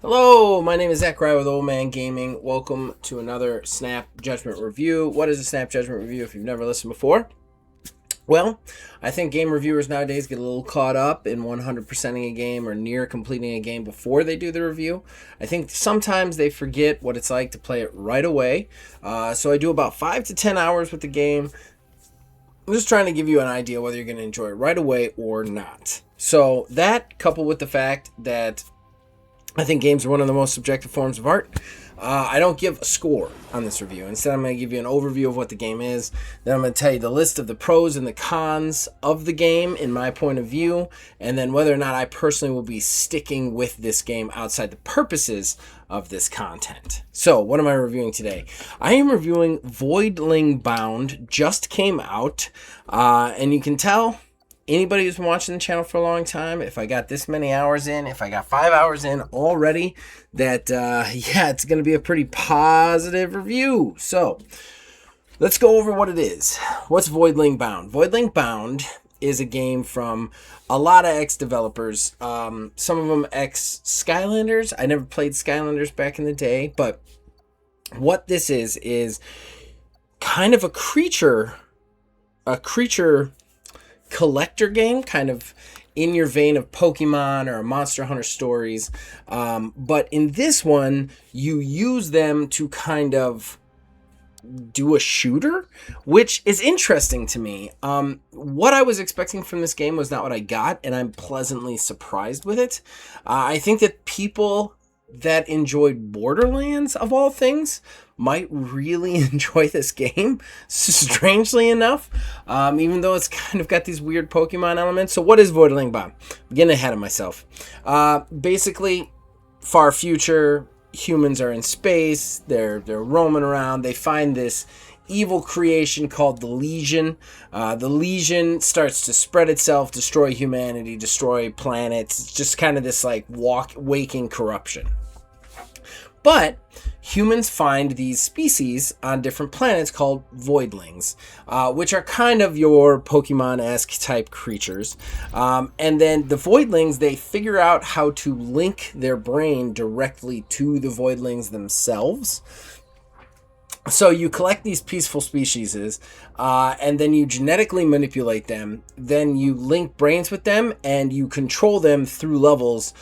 Hello, my name is Zach Rye with Old Man Gaming. Welcome to another Snap Judgment review. What is a Snap Judgment review if you've never listened before? Well, I think game reviewers nowadays get a little caught up in 100%ing a game or near completing a game before they do the review. I think sometimes they forget what it's like to play it right away. So I do about 5 to 10 hours with the game. I'm just trying to give you an idea whether you're going to enjoy it right away or not. So that, coupled with the fact that I think games are one of the most subjective forms of art, I don't give a score on this review. Instead, I'm going to give you an overview of what the game is. Then I'm going to tell you the list of the pros and the cons of the game in my point of view, and then whether or not I personally will be sticking with this game outside the purposes of this content. So, what am I reviewing today? I am reviewing Voidling Bound. Just came out, and you can tell anybody who's been watching the channel for a long time, if I got this many hours in, if I got 5 hours in already, that, it's going to be a pretty positive review. So, let's go over what it is. What's Voidling Bound? Voidling Bound is a game from a lot of ex-developers. Some of them ex-Skylanders. I never played Skylanders back in the day, but what this is kind of a creature collector game, kind of in your vein of Pokemon or Monster Hunter stories. But in this one, you use them to kind of do a shooter, which is interesting to me. What I was expecting from this game was not what I got, and I'm pleasantly surprised with it. I think that people that enjoyed Borderlands, of all things, might really enjoy this game, strangely enough, even though it's kind of got these weird Pokemon elements. So what is Voidling Bound? I'm getting ahead of myself. Basically, far future, humans are in space, they're roaming around, they find this evil creation called the Legion. The Legion starts to spread itself, destroy humanity, destroy planets. It's just kind of this like waking corruption. But humans find these species on different planets called Voidlings, which are kind of your Pokemon-esque type creatures. And then the Voidlings, they figure out how to link their brain directly to the Voidlings themselves. So you collect these peaceful species, and then you genetically manipulate them. Then you link brains with them, and you control them through levels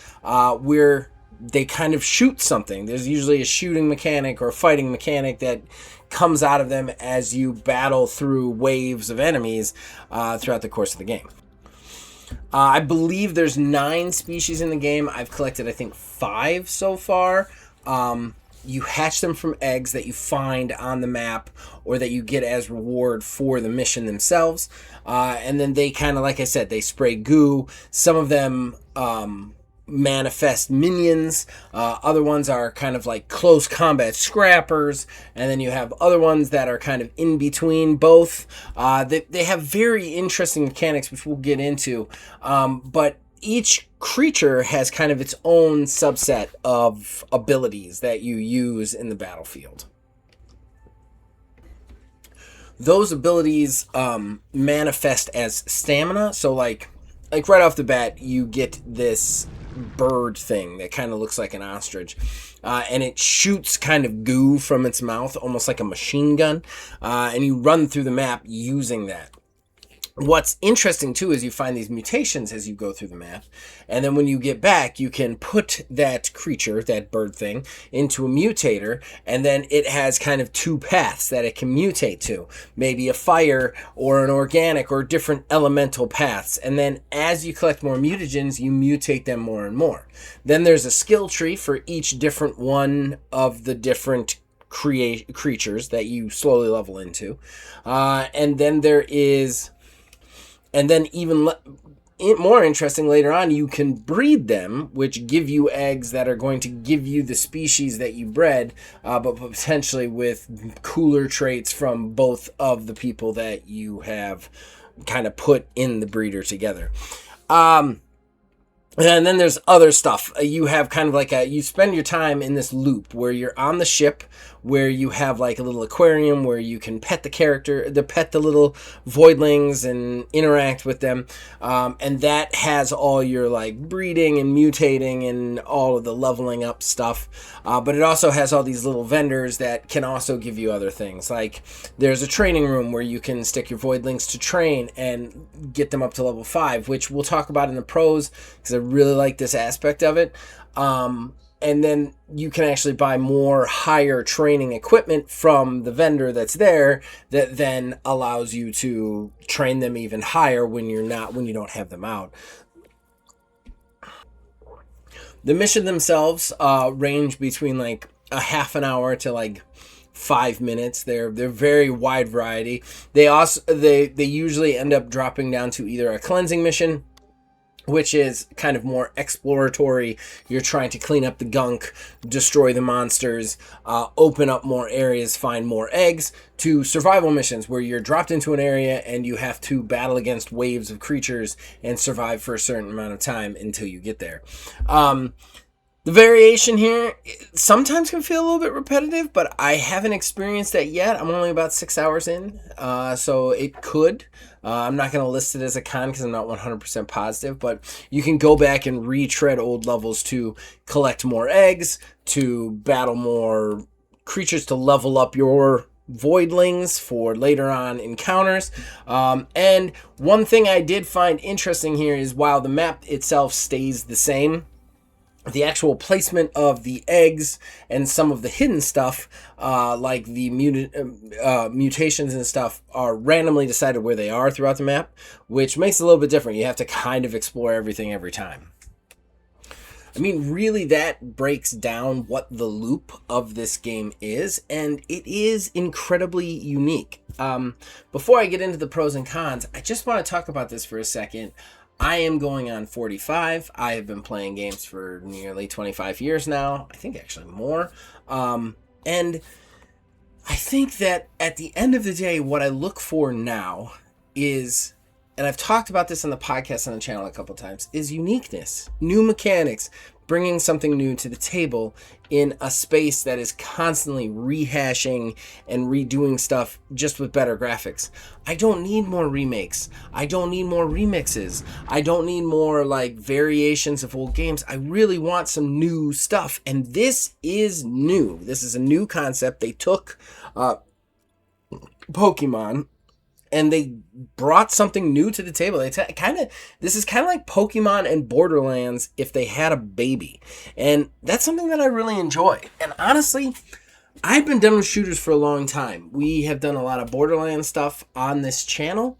where they kind of shoot something. There's usually a shooting mechanic or a fighting mechanic that comes out of them as you battle through waves of enemies throughout the course of the game. I believe there's 9 species in the game. I've collected, I think, 5 so far. You hatch them from eggs that you find on the map or that you get as reward for the mission themselves. And then they kind of, like I said, they spray goo. Some of them manifest minions. Other ones are kind of like close combat scrappers. And then you have other ones that are kind of in between both. They have very interesting mechanics, which we'll get into. But each creature has kind of its own subset of abilities that you use in the battlefield. Those abilities manifest as stamina. So like right off the bat, you get this bird thing that kind of looks like an ostrich, and it shoots kind of goo from its mouth, almost like a machine gun, and you run through the map using that. What's interesting, too, is you find these mutations as you go through the map, and then when you get back, you can put that creature, that bird thing, into a mutator, and then it has kind of 2 paths that it can mutate to. Maybe a fire, or an organic, or different elemental paths, and then as you collect more mutagens, you mutate them more and more. Then there's a skill tree for each different one of the different creatures that you slowly level into, and then there is... And then even more interesting, later on, you can breed them, which give you eggs that are going to give you the species that you bred, but potentially with cooler traits from both of the people that you have kind of put in the breeder together. And then there's other stuff. You have kind of like you spend your time in this loop where you're on the ship, where you have like a little aquarium where you can pet the little voidlings and interact with them. And that has all your like breeding and mutating and all of the leveling up stuff. But it also has all these little vendors that can also give you other things. Like there's a training room where you can stick your voidlings to train and get them up to level 5, which we'll talk about in the pros because I really like this aspect of it. And then you can actually buy more higher training equipment from the vendor that's there that then allows you to train them even higher when you don't have them out. The mission themselves range between like a half an hour to like 5 minutes. They're very wide variety. They usually end up dropping down to either a cleansing mission, which is kind of more exploratory. You're trying to clean up the gunk, destroy the monsters, open up more areas, find more eggs, to survival missions where you're dropped into an area and you have to battle against waves of creatures and survive for a certain amount of time until you get there. The variation here sometimes can feel a little bit repetitive, but I haven't experienced that yet. I'm only about 6 hours in, so it could. I'm not going to list it as a con because I'm not 100% positive, but you can go back and retread old levels to collect more eggs, to battle more creatures, to level up your voidlings for later on encounters. And one thing I did find interesting here is while the map itself stays the same, the actual placement of the eggs and some of the hidden stuff, like the mutations and stuff, are randomly decided where they are throughout the map, which makes it a little bit different. You have to kind of explore everything every time. I mean, really, that breaks down what the loop of this game is, and it is incredibly unique. Before I get into the pros and cons, I just want to talk about this for a second. I am going on 45. I have been playing games for nearly 25 years now. I think actually more. And I think that at the end of the day, what I look for now is, and I've talked about this on the podcast on the channel a couple times, is uniqueness, new mechanics, bringing something new to the table in a space that is constantly rehashing and redoing stuff just with better graphics. I don't need more remakes. I don't need more remixes. I don't need more like variations of old games. I really want some new stuff, and this is new. This is a new concept. They took Pokemon and they brought something new to the table. This is kind of like Pokemon and Borderlands if they had a baby. And that's something that I really enjoy. And honestly, I've been done with shooters for a long time. We have done a lot of Borderlands stuff on this channel.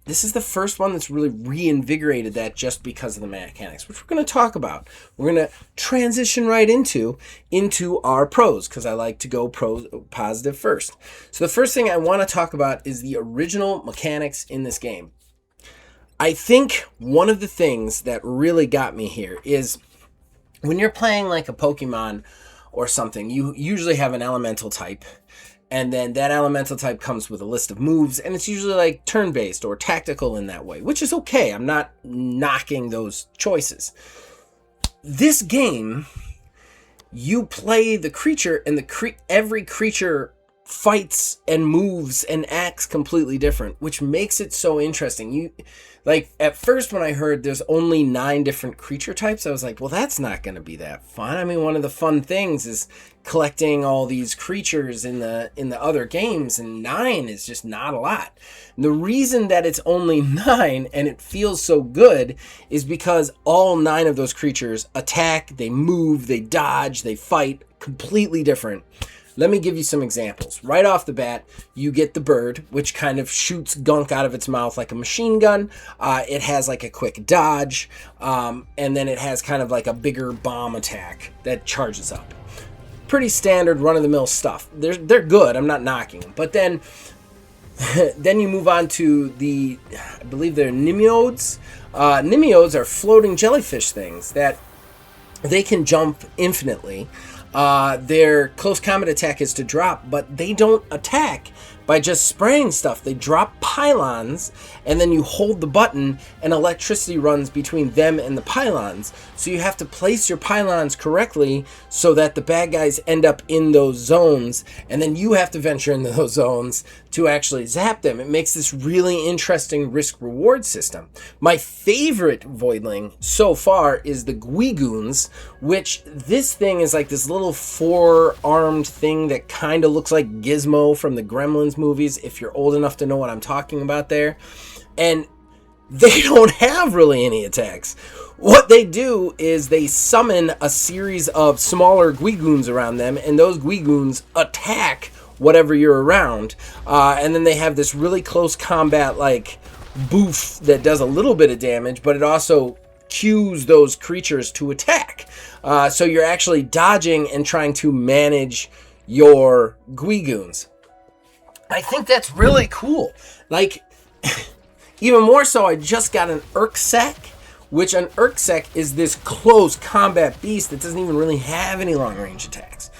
This is the first one that's really reinvigorated that just because of the mechanics, which we're going to talk about. We're going to transition right into our pros, because I like to go positive first. So the first thing I want to talk about is the original mechanics in this game. I think one of the things that really got me here is when you're playing like a Pokemon or something, you usually have an elemental type. And then that elemental type comes with a list of moves, and it's usually like turn-based or tactical in that way, which is okay. I'm not knocking those choices. This game, you play the creature, and every creature fights and moves and acts completely different, which makes it so interesting. Like, at first when I heard there's only 9 different creature types, I was like, well, that's not going to be that fun. I mean, one of the fun things is collecting all these creatures in the other games, and 9 is just not a lot. And the reason that it's only 9 and it feels so good is because all 9 of those creatures attack, they move, they dodge, they fight, completely different. Let me give you some examples. Right off the bat, you get the bird, which kind of shoots gunk out of its mouth like a machine gun. It has like a quick dodge, and then it has kind of like a bigger bomb attack that charges up. Pretty standard run-of-the-mill stuff. They're good. I'm not knocking them. But then you move on to I believe they're Nimiodes. Nimiodes are floating jellyfish things that they can jump infinitely. Their close combat attack is to drop, but they don't attack by just spraying stuff. They drop pylons, and then you hold the button, and electricity runs between them and the pylons. So you have to place your pylons correctly so that the bad guys end up in those zones, and then you have to venture into those zones to actually zap them. It makes this really interesting risk-reward system. My favorite Voidling so far is the Guigoons, which this thing is like this little four-armed thing that kind of looks like Gizmo from the Gremlins movies, if you're old enough to know what I'm talking about there. And they don't have really any attacks. What they do is they summon a series of smaller Guigoons around them, and those Guigoons attack whatever you're around. And then they have this really close combat like boof that does a little bit of damage, but it also cues those creatures to attack. So you're actually dodging and trying to manage your Guigoons. I think that's really cool. Like, even more so, I just got an Urksec, which an Urksec is this close combat beast that doesn't even really have any long-range attacks.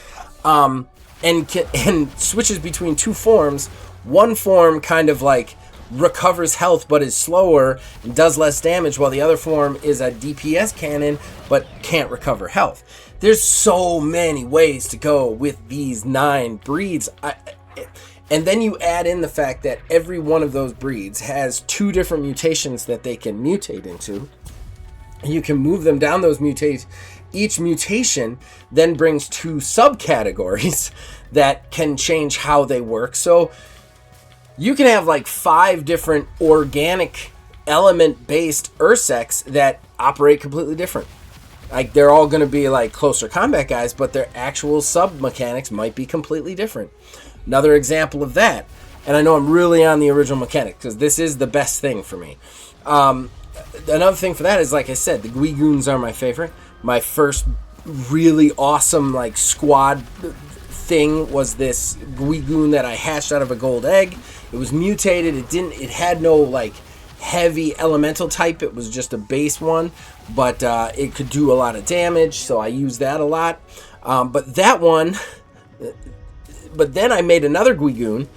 And switches between two forms. One form kind of like recovers health but is slower and does less damage, while the other form is a DPS cannon but can't recover health. There's so many ways to go with these 9 breeds. And then you add in the fact that every one of those breeds has 2 different mutations that they can mutate into. And you can move them down those mutations. Each mutation then brings 2 subcategories that can change how they work. So you can have like 5 different organic element-based Ursecs that operate completely different. Like, they're all going to be like closer combat guys, but their actual sub-mechanics might be completely different. Another example of that, and I know I'm really on the original mechanic because this is the best thing for me. Another thing for that is, like I said, the Guigoons are my favorite. My first really awesome like squad thing was this Guigoon that I hatched out of a gold egg. It was mutated. It had no like heavy elemental type. It was just a base one, but it could do a lot of damage, so I used that a lot. But then I made another Guigoon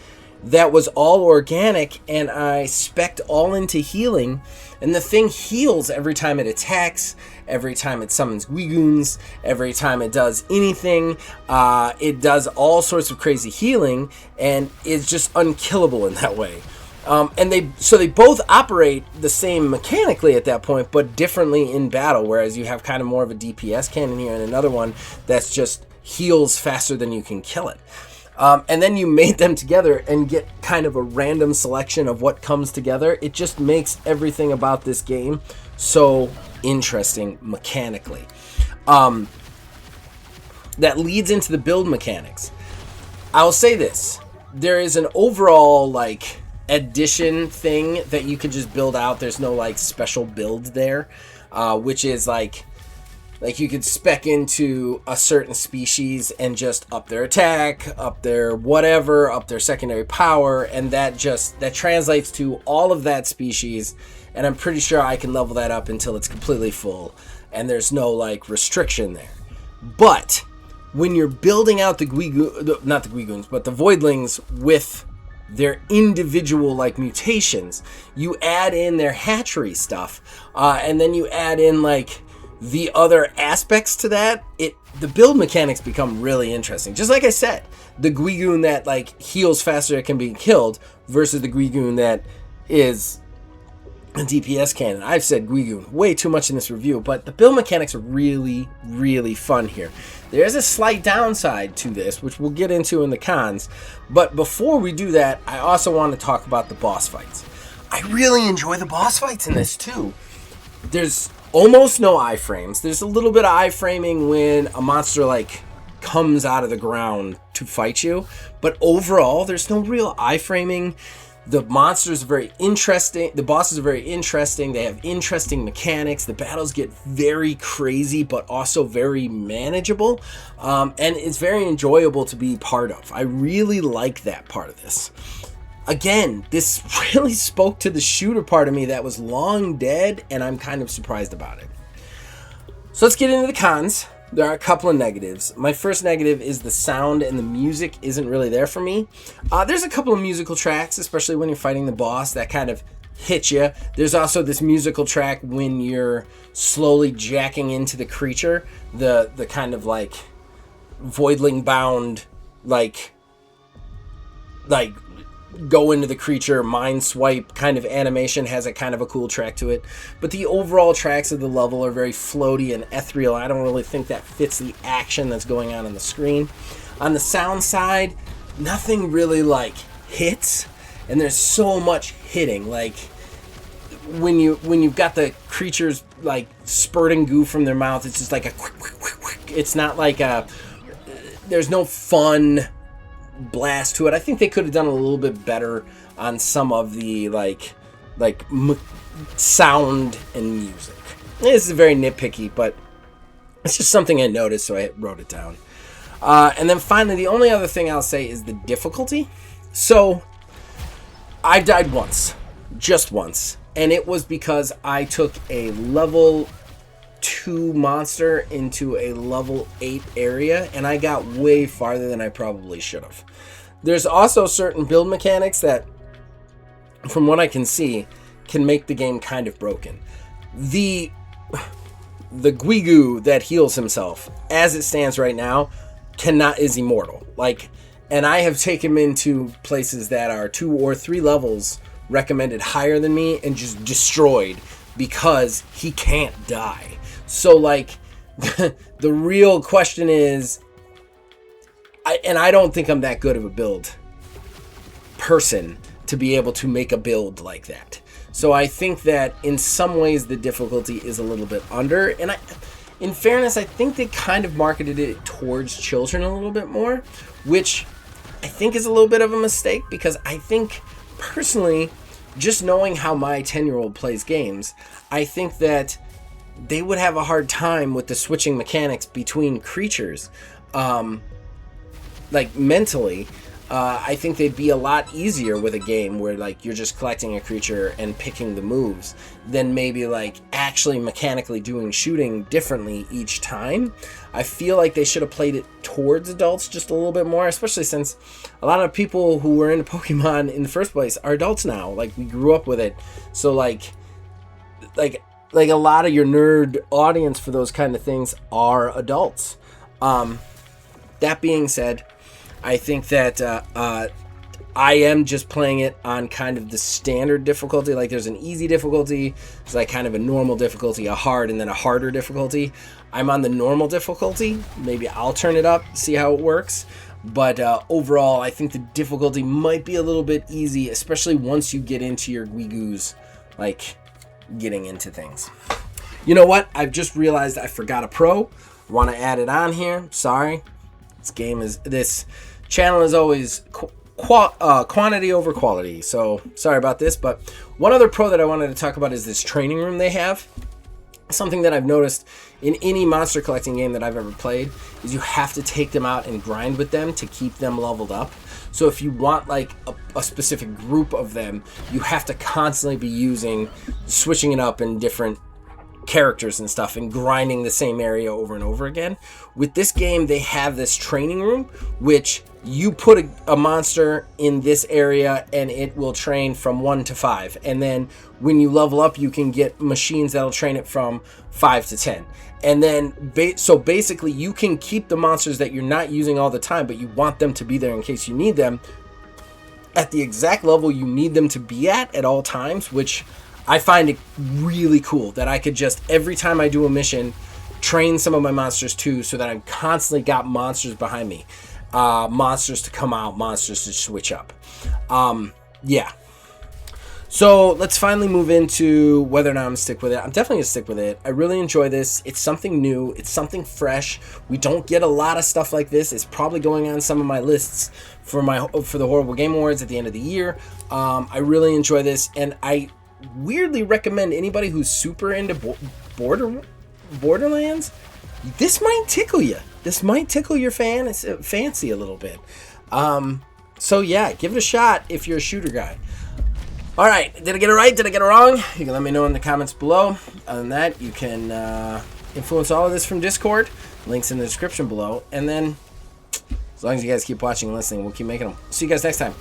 that was all organic, and I spec'd all into healing, and the thing heals every time it attacks, every time it summons Guigoons, every time it does anything. It does all sorts of crazy healing, and it's just unkillable in that way. And they both operate the same mechanically at that point, but differently in battle, whereas you have kind of more of a DPS cannon here and another one that's just heals faster than you can kill it. And then you mate them together and get kind of a random selection of what comes together. It just makes everything about this game so interesting mechanically. That leads into the build mechanics. I'll say this. There is an overall, like, addition thing that you can just build out. There's no, like, special build there, which is, like you could spec into a certain species and just up their attack, up their whatever, up their secondary power, and that translates to all of that species, and I'm pretty sure I can level that up until it's completely full, and there's no like restriction there. But when you're building out the Guigoons, but the Voidlings with their individual like mutations, you add in their hatchery stuff, and then you add in like the other aspects to that, the build mechanics become really interesting. Just like I said, the Guigoon that like heals faster it can be killed versus the Guigoon that is a DPS cannon. I've said Guigoon way too much in this review, but the build mechanics are really, really fun here. There is a slight downside to this, which we'll get into in the cons, but before we do that, I also want to talk about the boss fights. I really enjoy the boss fights in this too. There's almost no iframes. There's a little bit of iframing when a monster like comes out of the ground to fight you, but overall there's no real iframing. The monsters are very interesting. The bosses are very interesting. They have interesting mechanics. The battles get very crazy, but also very manageable, and it's very enjoyable to be part of. I really like that part of this. Again, this really spoke to the shooter part of me that was long dead, and I'm kind of surprised about it. So let's get into the cons. There are a couple of negatives. My first negative is the sound and the music isn't really there for me. There's a couple of musical tracks, especially when you're fighting the boss, that kind of hit you. There's also this musical track when you're slowly jacking into the creature, the kind of like Voidling bound, like go into the creature, mind swipe kind of animation has a kind of a cool track to it. But the overall tracks of the level are very floaty and ethereal. I don't really think that fits the action that's going on the screen. On the sound side, nothing really like hits, and there's so much hitting. Like when you've got the creatures like spurting goo from their mouth, it's just like a quick. It's not like there's no fun blast to it. I think they could have done a little bit better on some of the sound and music. This is very nitpicky, but it's just something I noticed, so I wrote it down. And then finally, the only other thing I'll say is the difficulty. So I died once, just once, and it was because I took a level 2 monster into a level 8 area, and I got way farther than I probably should have. There's also certain build mechanics that, from what I can see, can make the game kind of broken. The Guigu that heals himself, as it stands right now, is immortal. And I have taken him into places that are 2 or 3 levels recommended higher than me and just destroyed because he can't die. So, the real question is, I don't think I'm that good of a build person to be able to make a build like that. So I think that in some ways the difficulty is a little bit under. And in fairness, I think they kind of marketed it towards children a little bit more, which I think is a little bit of a mistake, because I think, personally, just knowing how my 10-year-old plays games, I think that they would have a hard time with the switching mechanics between creatures. Mentally, I think they'd be a lot easier with a game where you're just collecting a creature and picking the moves than maybe actually mechanically doing shooting differently each time. I feel like they should have played it towards adults just a little bit more, especially since a lot of people who were into Pokemon in the first place are adults now. We grew up with it. So a lot of your nerd audience for those kind of things are adults. That being said, I think that I am just playing it on kind of the standard difficulty. There's an easy difficulty, there's kind of a normal difficulty, a hard, and then a harder difficulty. I'm on the normal difficulty. Maybe I'll turn it up, see how it works. But overall, I think the difficulty might be a little bit easy, especially once you get into your Guigus, getting into things. You know what? I've just realized I forgot a pro. Want to add it on here. Sorry. This channel is always quantity over quality, so sorry about this. But one other pro that I wanted to talk about is this training room they have. Something that I've noticed in any monster collecting game that I've ever played is you have to take them out and grind with them to keep them leveled up. So if you want a specific group of them, you have to constantly be switching it up in different characters and stuff and grinding the same area over and over again. With this game, they have this training room, which you put a monster in this area and it will train from 1 to 5. And then when you level up, you can get machines that'll train it from 5 to 10. And then, so basically, you can keep the monsters that you're not using all the time, but you want them to be there in case you need them, at the exact level you need them to be at all times, which I find it really cool that I could just, every time I do a mission, train some of my monsters too, so that I'm constantly got monsters behind me. Monsters to come out, monsters to switch up. Yeah. So let's finally move into whether or not I'm going to stick with it. I'm definitely going to stick with it. I really enjoy this. It's something new. It's something fresh. We don't get a lot of stuff like this. It's probably going on some of my lists for the Horrible Game Awards at the end of the year. I really enjoy this, and I weirdly recommend anybody who's super into Borderlands. This might tickle you. This might tickle your fancy a little bit. So yeah, give it a shot if you're a shooter guy. All right, did I get it right? Did I get it wrong? You can let me know in the comments below. Other than that, you can influence all of this from Discord. Links in the description below. And then, as long as you guys keep watching and listening, we'll keep making them. See you guys next time.